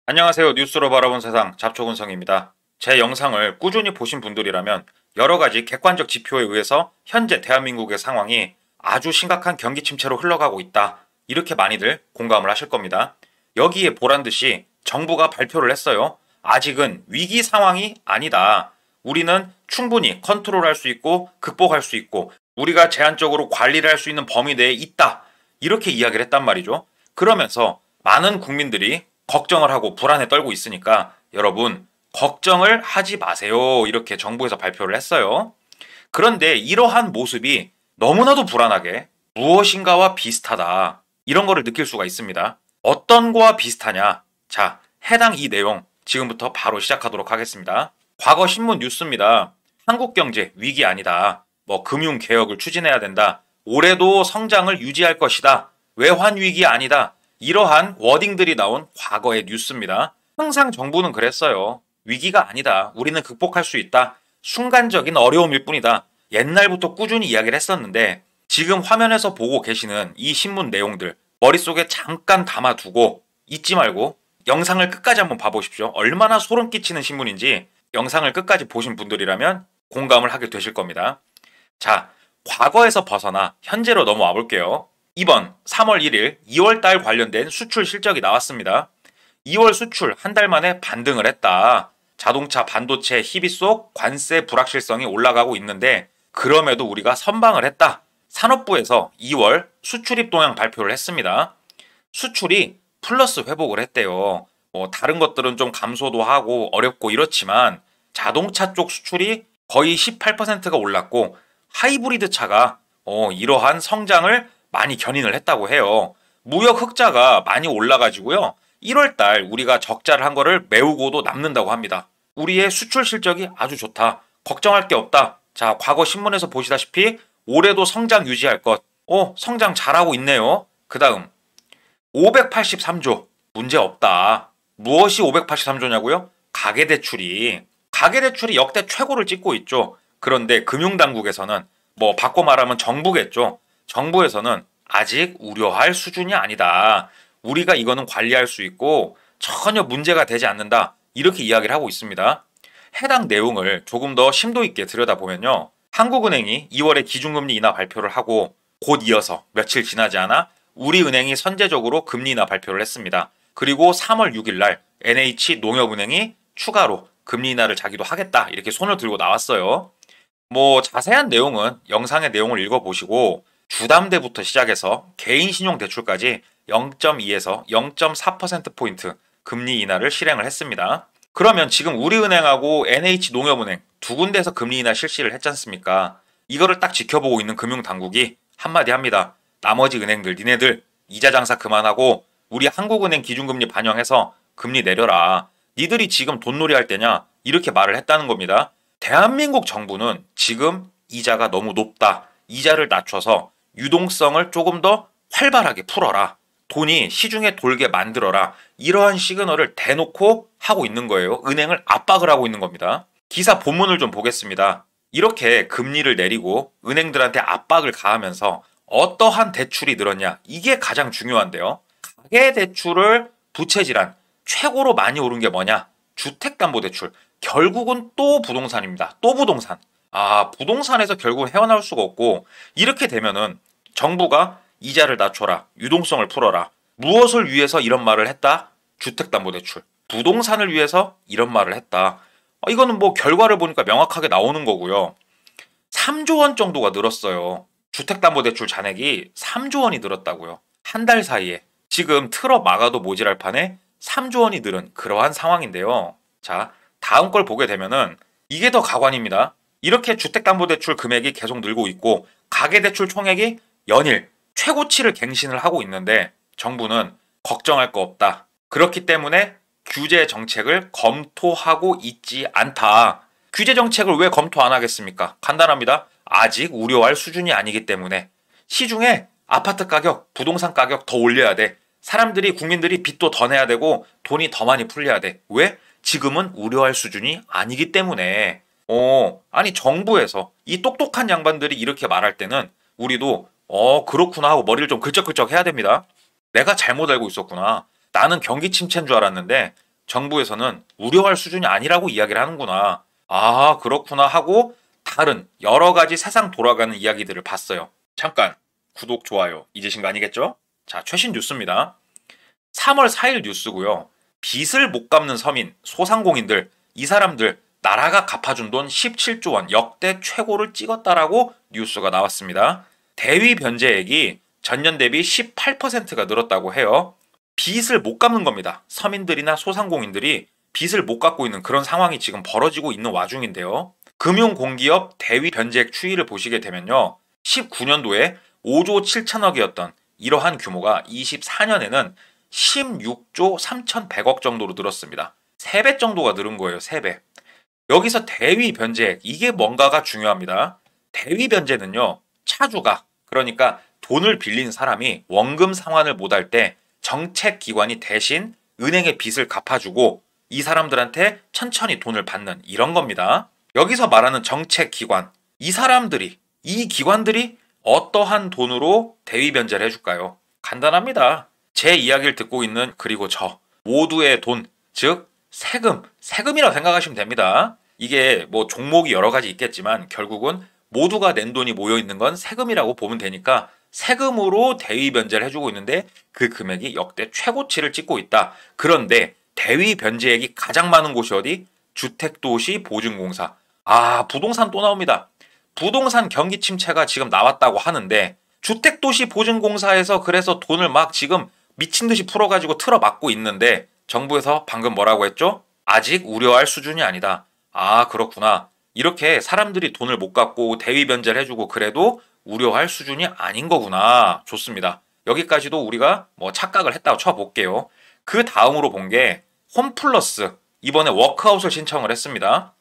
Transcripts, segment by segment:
안녕하세요. 뉴스로 바라본 세상 잡초근성입니다. 제 영상을 꾸준히 보신 분들이라면 여러 가지 객관적 지표에 의해서 현재 대한민국의 상황이 아주 심각한 경기 침체로 흘러가고 있다. 이렇게 많이들 공감을 하실 겁니다. 여기에 보란 듯이 정부가 발표를 했어요. 아직은 위기 상황이 아니다. 우리는 충분히 컨트롤할 수 있고 극복할 수 있고 우리가 제한적으로 관리를 할 수 있는 범위 내에 있다. 이렇게 이야기를 했단 말이죠. 그러면서 많은 국민들이 걱정을 하고 불안에 떨고 있으니까 여러분 걱정을 하지 마세요. 이렇게 정부에서 발표를 했어요. 그런데 이러한 모습이 너무나도 불안하게 무엇인가와 비슷하다. 이런 거를 느낄 수가 있습니다. 어떤 거와 비슷하냐? 자, 해당 이 내용 지금부터 바로 시작하도록 하겠습니다. 과거 신문 뉴스입니다. 한국 경제 위기 아니다. 금융 개혁을 추진해야 된다. 올해도 성장을 유지할 것이다. 외환 위기 아니다. 이러한 워딩들이 나온 과거의 뉴스입니다. 항상 정부는 그랬어요. 위기가 아니다. 우리는 극복할 수 있다. 순간적인 어려움일 뿐이다. 옛날부터 꾸준히 이야기를 했었는데 지금 화면에서 보고 계시는 이 신문 내용들 머릿속에 잠깐 담아두고 잊지 말고 영상을 끝까지 한번 봐보십시오. 얼마나 소름 끼치는 신문인지 영상을 끝까지 보신 분들이라면 공감을 하게 되실 겁니다. 자, 과거에서 벗어나 현재로 넘어와 볼게요. 이번 3월 1일 2월달 관련된 수출 실적이 나왔습니다. 2월 수출 한 달 만에 반등을 했다. 자동차 반도체 희비 속 관세 불확실성이 올라가고 있는데 그럼에도 우리가 선방을 했다. 산업부에서 2월 수출입 동향 발표를 했습니다. 수출이 플러스 회복을 했대요. 다른 것들은 좀 감소도 하고 어렵고 이렇지만 자동차 쪽 수출이 거의 18%가 올랐고 하이브리드 차가 이러한 성장을 많이 견인을 했다고 해요. 무역 흑자가 많이 올라가지고요. 1월달 우리가 적자를 한 거를 메우고도 남는다고 합니다. 우리의 수출 실적이 아주 좋다. 걱정할 게 없다. 자, 과거 신문에서 보시다시피 올해도 성장 유지할 것. 성장 잘하고 있네요. 그 다음 583조 문제 없다. 무엇이 583조냐고요? 가계대출이 역대 최고를 찍고 있죠. 그런데 금융당국에서는 바꿔 말하면 정부겠죠. 정부에서는 아직 우려할 수준이 아니다. 우리가 이거는 관리할 수 있고 전혀 문제가 되지 않는다. 이렇게 이야기를 하고 있습니다. 해당 내용을 조금 더 심도 있게 들여다보면요. 한국은행이 2월에 기준금리 인하 발표를 하고 곧 이어서 며칠 지나지 않아 우리은행이 선제적으로 금리 인하 발표를 했습니다. 그리고 3월 6일 날 NH농협은행이 추가로 금리 인하를 자기도 하겠다. 이렇게 손을 들고 나왔어요. 자세한 내용은 영상의 내용을 읽어보시고 주담대부터 시작해서 개인신용대출까지 0.2에서 0.4%포인트 금리 인하를 실행을 했습니다. 그러면 지금 우리은행하고 NH농협은행 두 군데에서 금리 인하 실시를 했지 않습니까? 이거를 딱 지켜보고 있는 금융당국이 한마디 합니다. 나머지 은행들 니네들 이자 장사 그만하고 우리 한국은행 기준금리 반영해서 금리 내려라. 니들이 지금 돈놀이 할 때냐? 이렇게 말을 했다는 겁니다. 대한민국 정부는 지금 이자가 너무 높다. 이자를 낮춰서 유동성을 조금 더 활발하게 풀어라. 돈이 시중에 돌게 만들어라. 이러한 시그널을 대놓고 하고 있는 거예요. 은행을 압박을 하고 있는 겁니다. 기사 본문을 좀 보겠습니다. 이렇게 금리를 내리고 은행들한테 압박을 가하면서 어떠한 대출이 늘었냐. 이게 가장 중요한데요. 가계대출을 부채질한 최고로 많이 오른 게 뭐냐? 주택담보대출. 결국은 또 부동산입니다. 또 부동산. 부동산에서 결국은 헤어나올 수가 없고 이렇게 되면은 정부가 이자를 낮춰라. 유동성을 풀어라. 무엇을 위해서 이런 말을 했다? 주택담보대출. 부동산을 위해서 이런 말을 했다. 이거는 결과를 보니까 명확하게 나오는 거고요. 3조 원 정도가 늘었어요. 주택담보대출 잔액이 3조 원이 늘었다고요. 한 달 사이에. 지금 틀어 막아도 모자랄 판에 3조 원이 늘은 그러한 상황인데요. 자, 다음 걸 보게 되면은 이게 더 가관입니다. 이렇게 주택담보대출 금액이 계속 늘고 있고 가계대출 총액이 연일 최고치를 갱신을 하고 있는데 정부는 걱정할 거 없다. 그렇기 때문에 규제 정책을 검토하고 있지 않다. 규제 정책을 왜 검토 안 하겠습니까? 간단합니다. 아직 우려할 수준이 아니기 때문에 시중에 아파트 가격, 부동산 가격 더 올려야 돼. 사람들이 국민들이 빚도 더 내야 되고 돈이 더 많이 풀려야 돼. 왜? 지금은 우려할 수준이 아니기 때문에. 아니 정부에서 이 똑똑한 양반들이 이렇게 말할 때는 우리도 그렇구나 하고 머리를 좀 긁적긁적 해야 됩니다. 내가 잘못 알고 있었구나. 나는 경기 침체인 줄 알았는데 정부에서는 우려할 수준이 아니라고 이야기를 하는구나. 아, 그렇구나 하고 다른 여러 가지 세상 돌아가는 이야기들을 봤어요. 잠깐 구독, 좋아요 잊으신 거 아니겠죠? 자, 최신 뉴스입니다. 3월 4일 뉴스고요. 빚을 못 갚는 서민, 소상공인들, 이 사람들 나라가 갚아준 돈 17조 원 역대 최고를 찍었다라고 뉴스가 나왔습니다. 대위 변제액이 전년 대비 18%가 늘었다고 해요. 빚을 못 갚는 겁니다. 서민들이나 소상공인들이 빚을 못 갚고 있는 그런 상황이 지금 벌어지고 있는 와중인데요. 금융공기업 대위 변제액 추이를 보시게 되면요. 19년도에 5조 7천억이었던 이러한 규모가 24년에는 16조 3,100억 정도로 늘었습니다. 3배 정도가 늘은 거예요. 3배. 여기서 대위 변제액, 이게 뭔가가 중요합니다. 대위 변제는요. 차주가, 그러니까 돈을 빌린 사람이 원금 상환을 못할 때 정책기관이 대신 은행의 빚을 갚아주고 이 사람들한테 천천히 돈을 받는 이런 겁니다. 여기서 말하는 정책기관, 이 사람들이, 이 기관들이 어떠한 돈으로 대위 변제를 해줄까요? 간단합니다. 제 이야기를 듣고 있는 그리고 저 모두의 돈, 즉 세금이라고 생각하시면 됩니다. 이게 뭐 종목이 여러 가지 있겠지만 결국은 모두가 낸 돈이 모여 있는 건 세금이라고 보면 되니까 세금으로 대위 변제를 해주고 있는데 그 금액이 역대 최고치를 찍고 있다. 그런데 대위 변제액이 가장 많은 곳이 어디? 주택도시보증공사. 아, 부동산 또 나옵니다. 부동산 경기 침체가 지금 나왔다고 하는데 주택도시보증공사에서 그래서 돈을 막 지금 미친 듯이 풀어가지고 틀어막고 있는데 정부에서 방금 뭐라고 했죠? 아직 우려할 수준이 아니다. 아, 그렇구나. 이렇게 사람들이 돈을 못 갚고 대위 변제를 해주고 그래도 우려할 수준이 아닌 거구나. 좋습니다. 여기까지도 우리가 뭐 착각을 했다고 쳐볼게요. 그 다음으로 본 게 홈플러스. 이번에 워크아웃을 신청을 했습니다.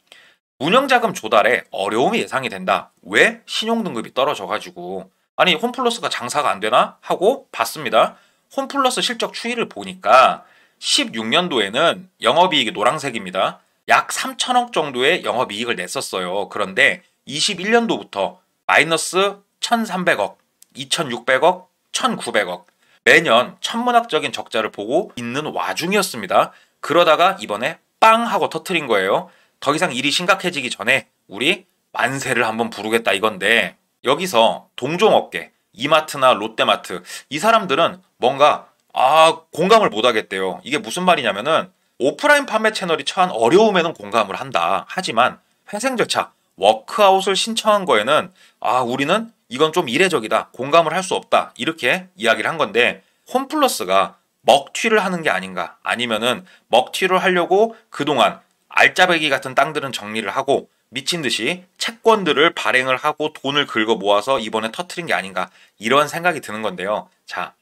운영자금 조달에 어려움이 예상이 된다. 왜? 신용등급이 떨어져가지고. 아니, 홈플러스가 장사가 안 되나? 하고 봤습니다. 홈플러스 실적 추이를 보니까 16년도에는 영업이익이 노란색입니다. 약 3천억 정도의 영업이익을 냈었어요. 그런데 21년도부터 마이너스 1,300억, 2,600억, 1,900억 매년 천문학적인 적자를 보고 있는 와중이었습니다. 그러다가 이번에 빵 하고 터트린 거예요. 더 이상 일이 심각해지기 전에 우리 만세를 한번 부르겠다 이건데 여기서 동종업계, 이마트나 롯데마트 이 사람들은 뭔가 공감을 못 하겠대요. 이게 무슨 말이냐면은 오프라인 판매 채널이 처한 어려움에는 공감을 한다. 하지만 회생 절차, 워크아웃을 신청한 거에는 우리는 이건 좀 이례적이다. 공감을 할 수 없다. 이렇게 이야기를 한 건데 홈플러스가 먹튀를 하는 게 아닌가. 아니면은 먹튀를 하려고 그동안 알짜배기 같은 땅들은 정리를 하고 미친 듯이 채권들을 발행을 하고 돈을 긁어 모아서 이번에 터트린 게 아닌가. 이런 생각이 드는 건데요. 자,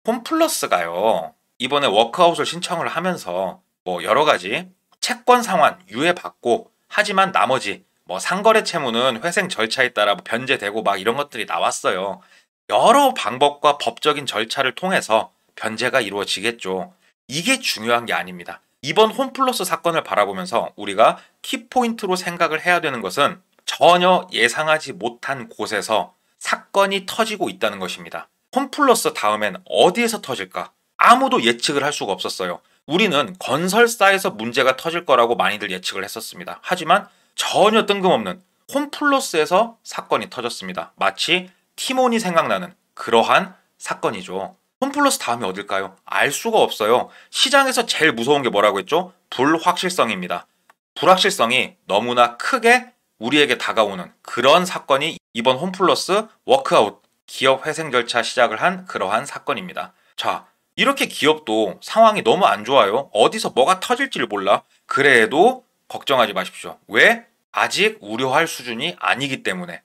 홈플러스가요. 이번에 워크아웃을 신청을 하면서 뭐 여러 가지 채권 상환 유예받고 하지만 나머지 뭐 상거래 채무는 회생 절차에 따라 변제되고 막 이런 것들이 나왔어요. 여러 방법과 법적인 절차를 통해서 변제가 이루어지겠죠. 이게 중요한 게 아닙니다. 이번 홈플러스 사건을 바라보면서 우리가 키포인트로 생각을 해야 되는 것은 전혀 예상하지 못한 곳에서 사건이 터지고 있다는 것입니다. 홈플러스 다음엔 어디에서 터질까? 아무도 예측을 할 수가 없었어요. 우리는 건설사에서 문제가 터질 거라고 많이들 예측을 했었습니다. 하지만 전혀 뜬금없는 홈플러스에서 사건이 터졌습니다. 마치 티몬이 생각나는 그러한 사건이죠. 홈플러스 다음이 어딜까요? 알 수가 없어요. 시장에서 제일 무서운 게 뭐라고 했죠? 불확실성입니다. 불확실성이 너무나 크게 우리에게 다가오는 그런 사건이 이번 홈플러스 워크아웃 기업 회생 절차 시작을 한 그러한 사건입니다. 자, 이렇게 기업도 상황이 너무 안 좋아요. 어디서 뭐가 터질지를 몰라. 그래도 걱정하지 마십시오. 왜? 아직 우려할 수준이 아니기 때문에.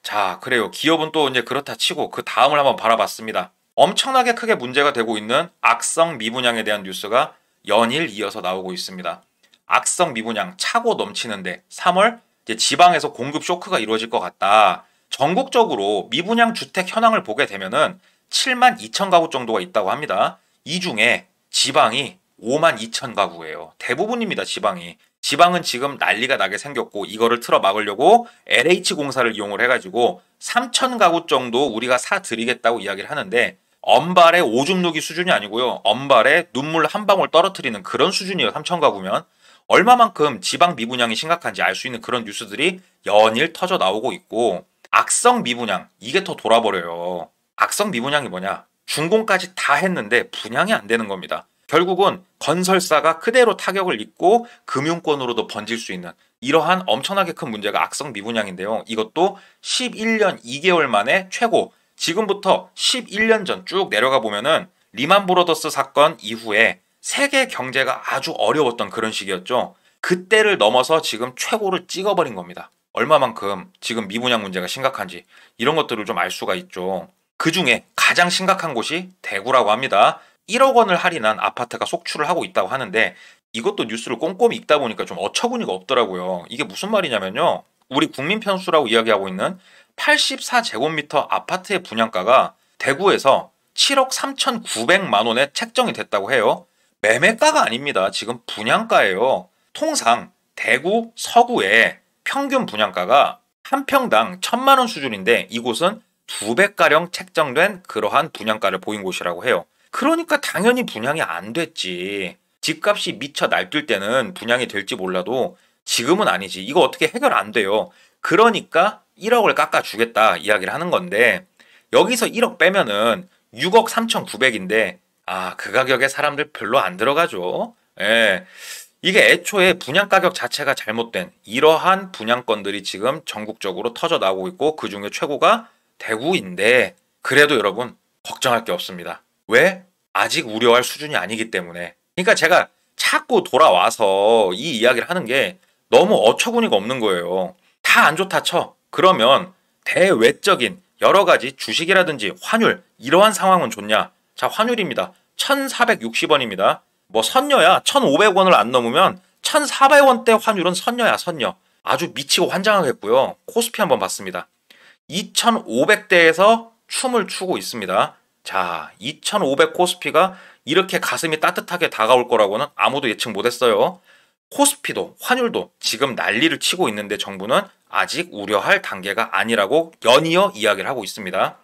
자, 그래요. 기업은 또 이제 그렇다 치고 그 다음을 한번 바라봤습니다. 엄청나게 크게 문제가 되고 있는 악성 미분양에 대한 뉴스가 연일 이어서 나오고 있습니다. 악성 미분양 차고 넘치는데 3월 이제 지방에서 공급 쇼크가 이루어질 것 같다. 전국적으로 미분양 주택 현황을 보게 되면은 7만 2천 가구 정도가 있다고 합니다. 이 중에 지방이 5만 2천 가구예요. 대부분입니다, 지방이. 지방은 지금 난리가 나게 생겼고 이거를 틀어 막으려고 LH공사를 이용을 해가지고 3천 가구 정도 우리가 사드리겠다고 이야기를 하는데 언발에 오줌 누기 수준이 아니고요. 언발에 눈물 한 방울 떨어뜨리는 그런 수준이에요. 삼천가구면. 얼마만큼 지방 미분양이 심각한지 알 수 있는 그런 뉴스들이 연일 터져 나오고 있고, 악성 미분양, 이게 더 돌아버려요. 악성 미분양이 뭐냐? 준공까지 다 했는데 분양이 안 되는 겁니다. 결국은 건설사가 그대로 타격을 입고 금융권으로도 번질 수 있는 이러한 엄청나게 큰 문제가 악성 미분양인데요. 이것도 11년 2개월 만에 최고, 지금부터 11년 전 쭉 내려가 보면은 리만 브로더스 사건 이후에 세계 경제가 아주 어려웠던 그런 시기였죠. 그때를 넘어서 지금 최고를 찍어버린 겁니다. 얼마만큼 지금 미분양 문제가 심각한지 이런 것들을 좀 알 수가 있죠. 그 중에 가장 심각한 곳이 대구라고 합니다. 1억 원을 할인한 아파트가 속출을 하고 있다고 하는데, 이것도 뉴스를 꼼꼼히 읽다 보니까 좀 어처구니가 없더라고요. 이게 무슨 말이냐면요. 우리 국민 편수라고 이야기하고 있는 84제곱미터 아파트의 분양가가 대구에서 7억 3,900만 원에 책정이 됐다고 해요. 매매가가 아닙니다. 지금 분양가예요. 통상 대구 서구의 평균 분양가가 한 평당 1,000만 원 수준인데, 이곳은 2배가량 책정된 그러한 분양가를 보인 곳이라고 해요. 그러니까 당연히 분양이 안 됐지. 집값이 미쳐 날뛸 때는 분양이 될지 몰라도 지금은 아니지. 이거 어떻게 해결 안 돼요. 그러니까 1억을 깎아주겠다 이야기를 하는 건데, 여기서 1억 빼면은 6억 3,900인데 그 가격에 사람들 별로 안 들어가죠. 예. 이게 애초에 분양 가격 자체가 잘못된 이러한 분양건들이 지금 전국적으로 터져 나오고 있고, 그 중에 최고가 대구인데, 그래도 여러분 걱정할 게 없습니다. 왜? 아직 우려할 수준이 아니기 때문에. 그러니까 제가 자꾸 돌아와서 이 이야기를 하는 게 너무 어처구니가 없는 거예요. 다 안 좋다 쳐. 그러면 대외적인 여러 가지 주식이라든지 환율, 이러한 상황은 좋냐? 자, 환율입니다. 1,460원입니다. 뭐 선녀야 1,500원을 안 넘으면 1,400원대 환율은 선녀야 선녀. 아주 미치고 환장하겠고요. 코스피 한번 봤습니다. 2,500대에서 춤을 추고 있습니다. 자, 2,500 코스피가 이렇게 가슴이 따뜻하게 다가올 거라고는 아무도 예측 못했어요. 코스피도 환율도 지금 난리를 치고 있는데 정부는 아직 우려할 단계가 아니라고 연이어 이야기를 하고 있습니다.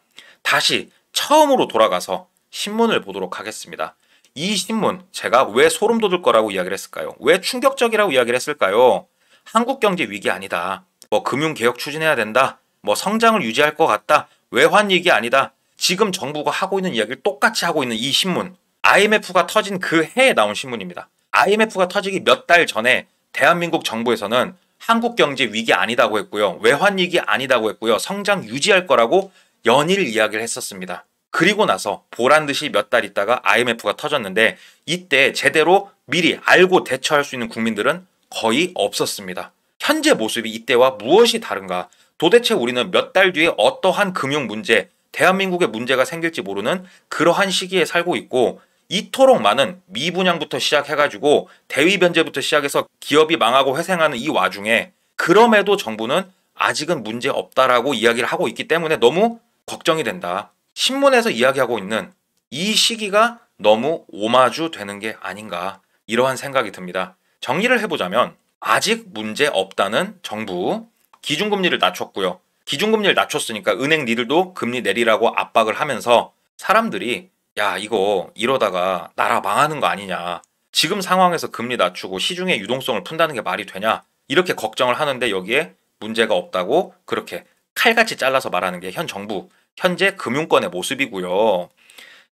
다시 처음으로 돌아가서 신문을 보도록 하겠습니다. 이 신문, 제가 왜 소름 돋을 거라고 이야기를 했을까요? 왜 충격적이라고 이야기를 했을까요? 한국 경제 위기 아니다. 뭐 금융개혁 추진해야 된다. 뭐 성장을 유지할 것 같다. 외환 위기 아니다. 지금 정부가 하고 있는 이야기를 똑같이 하고 있는 이 신문, IMF가 터진 그 해에 나온 신문입니다. IMF가 터지기 몇 달 전에 대한민국 정부에서는 한국 경제 위기 아니다고 했고요. 외환 위기 아니다고 했고요. 성장 유지할 거라고 연일 이야기를 했었습니다. 그리고 나서 보란 듯이 몇 달 있다가 IMF가 터졌는데, 이때 제대로 미리 알고 대처할 수 있는 국민들은 거의 없었습니다. 현재 모습이 이때와 무엇이 다른가? 도대체 우리는 몇 달 뒤에 어떠한 금융 문제, 대한민국의 문제가 생길지 모르는 그러한 시기에 살고 있고, 이토록 많은 미분양부터 시작해가지고 대위 변제부터 시작해서 기업이 망하고 회생하는 이 와중에 그럼에도 정부는 아직은 문제 없다라고 이야기를 하고 있기 때문에 너무 걱정이 된다. 신문에서 이야기하고 있는 이 시기가 너무 오마주 되는 게 아닌가, 이러한 생각이 듭니다. 정리를 해보자면 아직 문제 없다는 정부, 기준금리를 낮췄고요. 기준금리를 낮췄으니까 은행 니들도 금리 내리라고 압박을 하면서 사람들이 야, 이거 이러다가 나라 망하는 거 아니냐, 지금 상황에서 금리 낮추고 시중의 유동성을 푼다는 게 말이 되냐, 이렇게 걱정을 하는데 여기에 문제가 없다고 그렇게 칼같이 잘라서 말하는 게 현 정부, 현재 금융권의 모습이고요.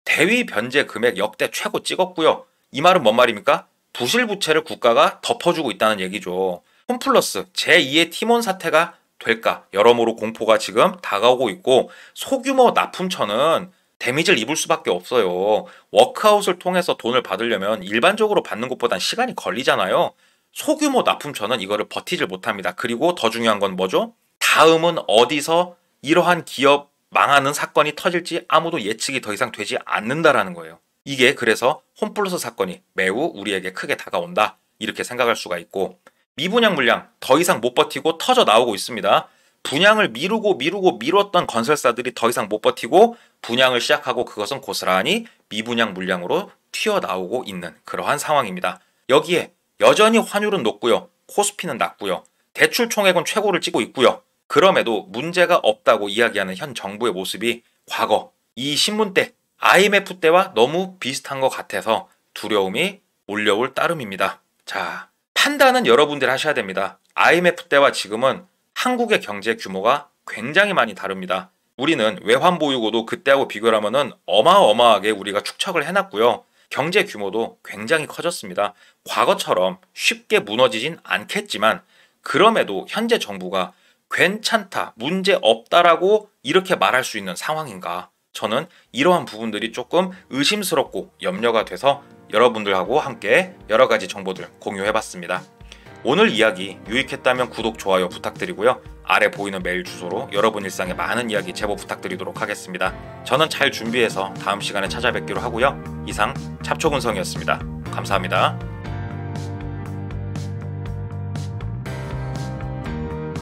대위 변제 금액 역대 최고 찍었고요. 이 말은 뭔 말입니까? 부실 부채를 국가가 덮어주고 있다는 얘기죠. 홈플러스 제2의 티몬 사태가 될까, 여러모로 공포가 지금 다가오고 있고, 소규모 납품처는 데미지를 입을 수밖에 없어요. 워크아웃을 통해서 돈을 받으려면 일반적으로 받는 것보단 시간이 걸리잖아요. 소규모 납품처는 이거를 버티질 못합니다. 그리고 더 중요한 건 뭐죠? 다음은 어디서 이러한 기업 망하는 사건이 터질지 아무도 예측이 더 이상 되지 않는다라는 거예요. 이게 그래서 홈플러스 사건이 매우 우리에게 크게 다가온다, 이렇게 생각할 수가 있고, 미분양 물량 더 이상 못 버티고 터져 나오고 있습니다. 분양을 미뤘던 건설사들이 더 이상 못 버티고 분양을 시작하고, 그것은 고스란히 미분양 물량으로 튀어나오고 있는 그러한 상황입니다. 여기에 여전히 환율은 높고요. 코스피는 낮고요. 대출 총액은 최고를 찍고 있고요. 그럼에도 문제가 없다고 이야기하는 현 정부의 모습이 과거 이 신문 때 IMF 때와 너무 비슷한 것 같아서 두려움이 몰려올 따름입니다. 자, 판단은 여러분들이 하셔야 됩니다. IMF 때와 지금은 한국의 경제 규모가 굉장히 많이 다릅니다. 우리는 외환 보유고도 그때하고 비교를 하면은 어마어마하게 우리가 축적을 해놨고요. 경제 규모도 굉장히 커졌습니다. 과거처럼 쉽게 무너지진 않겠지만 그럼에도 현재 정부가 괜찮다, 문제 없다라고 이렇게 말할 수 있는 상황인가? 저는 이러한 부분들이 조금 의심스럽고 염려가 돼서 여러분들하고 함께 여러 가지 정보들 공유해봤습니다. 오늘 이야기 유익했다면 구독, 좋아요 부탁드리고요. 아래 보이는 메일 주소로 여러분 일상의 많은 이야기 제보 부탁드리도록 하겠습니다. 저는 잘 준비해서 다음 시간에 찾아뵙기로 하고요. 이상 잡초근성이었습니다. 감사합니다.